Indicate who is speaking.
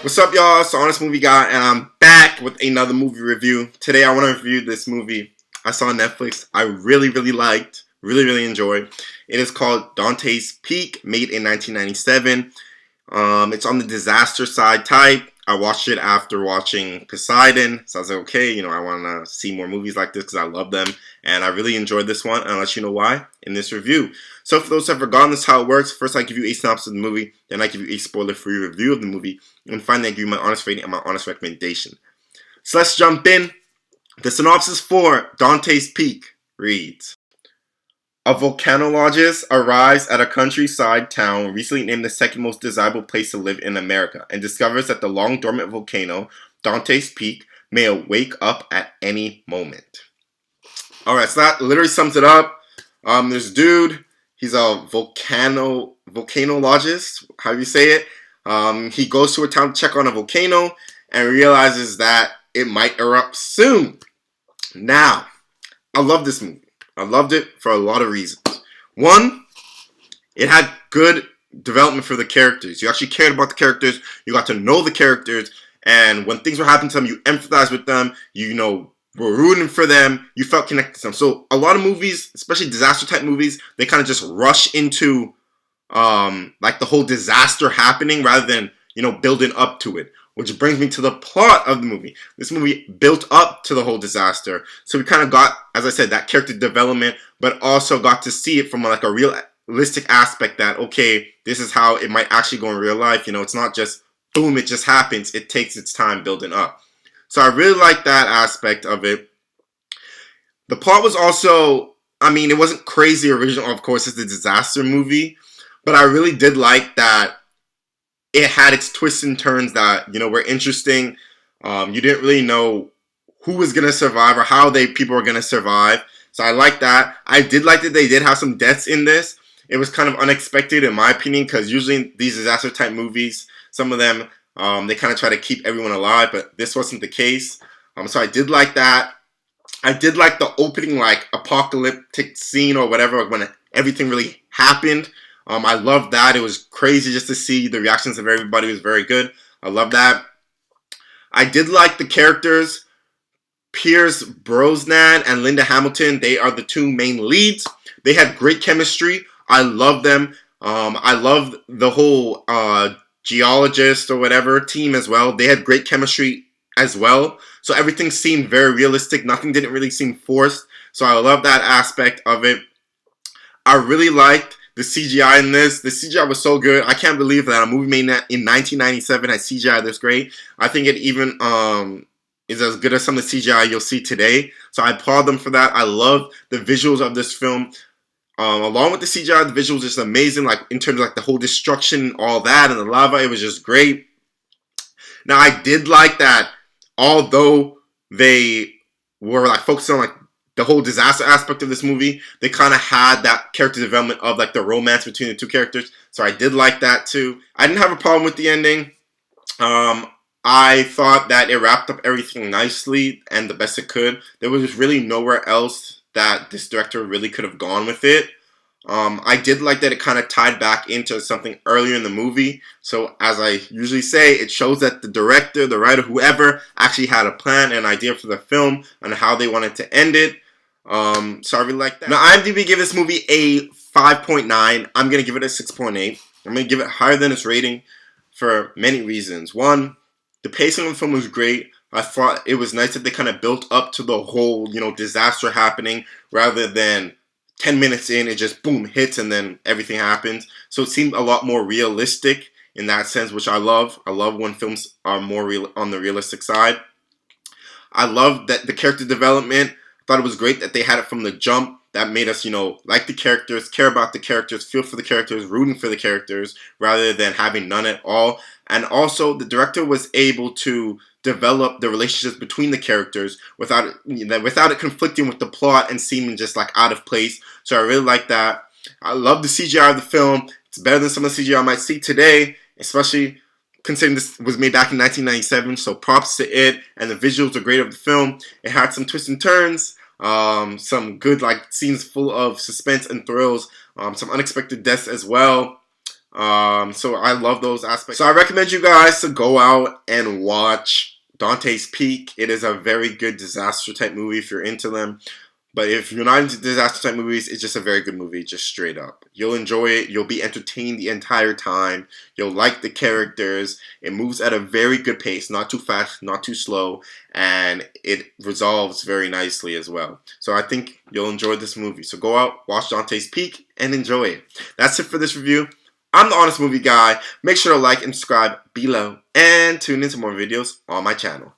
Speaker 1: What's up, y'all? It's the Honest Movie Guy, and I'm back with another movie review. Today, I want to review this movie I saw on Netflix. I really liked, really enjoyed. It is called Dante's Peak, made in 1997. It's on the disaster side type. I watched it after watching Poseidon, so I was like, okay, I want to see more movies like this because I love them, and I really enjoyed this one, and I'll let you know why in this review. So for those who have forgotten, this is how it works. First, I give you a synopsis of the movie, then I give you a spoiler-free review of the movie, and finally, I give you my honest rating and my honest recommendation. So let's jump in. The synopsis for Dante's Peak reads: a volcanologist arrives at a countryside town recently named the second most desirable place to live in America and discovers that the long dormant volcano, Dante's Peak, may wake up at any moment. Alright, so that literally sums it up. This dude, he's a volcanologist, how do you say it? He goes to a town to check on a volcano and realizes that it might erupt soon. Now, I love this movie. I loved it for a lot of reasons. One, it had good development for the characters. You actually cared about the characters. You got to know the characters. And when things were happening to them, you empathized with them. Were rooting for them. You felt connected to them. So a lot of movies, especially disaster type movies, they kind of just rush into like the whole disaster happening rather than, building up to it. Which brings me to the plot of the movie. This movie built up to the whole disaster. So we kind of got, as I said, that character development, but also got to see it from like a realistic aspect that, okay, this is how it might actually go in real life. It's not just, boom, it just happens. It takes its time building up. So I really like that aspect of it. The plot was also, it wasn't crazy original. Of course, it's a disaster movie. But I really did like that it had its twists and turns that, were interesting. You didn't really know who was going to survive or how people were going to survive. So I like that. I did like that they did have some deaths in this. It was kind of unexpected in my opinion because usually these disaster type movies, some of them, they kind of try to keep everyone alive, but this wasn't the case. So I did like that. I did like the opening, like, apocalyptic scene or whatever when everything really happened. I loved that. It was crazy just to see the reactions of everybody. It was very good. I love that. I did like the characters. Pierce Brosnan and Linda Hamilton, they are the two main leads. They had great chemistry. I love them. I love the whole geologist or whatever team as well. They had great chemistry as well. So everything seemed very realistic. Nothing didn't really seem forced. So I love that aspect of it. I really liked the CGI in this. The CGI was so good. I can't believe that a movie made in 1997 had CGI this great. I think it even is as good as some of the CGI you'll see today. So I applaud them for that. I love the visuals of this film. Along with the CGI, the visuals just amazing. Like in terms of like the whole destruction, all that, and the lava, it was just great. Now I did like that, although they were like focusing on like the whole disaster aspect of this movie, they kind of had that character development of like the romance between the two characters. So I did like that too. I didn't have a problem with the ending. I thought that it wrapped up everything nicely and the best it could. There was really nowhere else that this director really could have gone with it. I did like that it kind of tied back into something earlier in the movie. So as I usually say, it shows that the director, the writer, whoever actually had a plan and idea for the film and how they wanted to end it. So I really like that. Now IMDb gave this movie a 5.9. I'm going to give it a 6.8. I'm going to give it higher than its rating for many reasons. One, the pacing of the film was great. I thought it was nice that they kind of built up to the whole, disaster happening rather than 10 minutes in, it just boom, hits and then everything happens. So it seemed a lot more realistic in that sense, which I love. I love when films are more real on the realistic side. I love that the character development. I thought it was great that they had it from the jump. That made us, like the characters, care about the characters, feel for the characters, rooting for the characters, rather than having none at all. And also, the director was able to develop the relationships between the characters without it conflicting with the plot and seeming just like out of place. So I really like that. I love the CGI of the film. It's better than some of the CGI I might see today, especially considering this was made back in 1997. So props to it, and the visuals are great of the film. It had some twists and turns. Some good like scenes full of suspense and thrills, some unexpected deaths as well. So I love those aspects. So I recommend you guys to go out and watch Dante's Peak. It is a very good disaster type movie if you're into them. But if you're not into disaster type movies, it's just a very good movie, just straight up. You'll enjoy it. You'll be entertained the entire time. You'll like the characters. It moves at a very good pace, not too fast, not too slow, and it resolves very nicely as well. So I think you'll enjoy this movie. So go out, watch Dante's Peak, and enjoy it. That's it for this review. I'm the Honest Movie Guy. Make sure to like and subscribe below, and tune into more videos on my channel.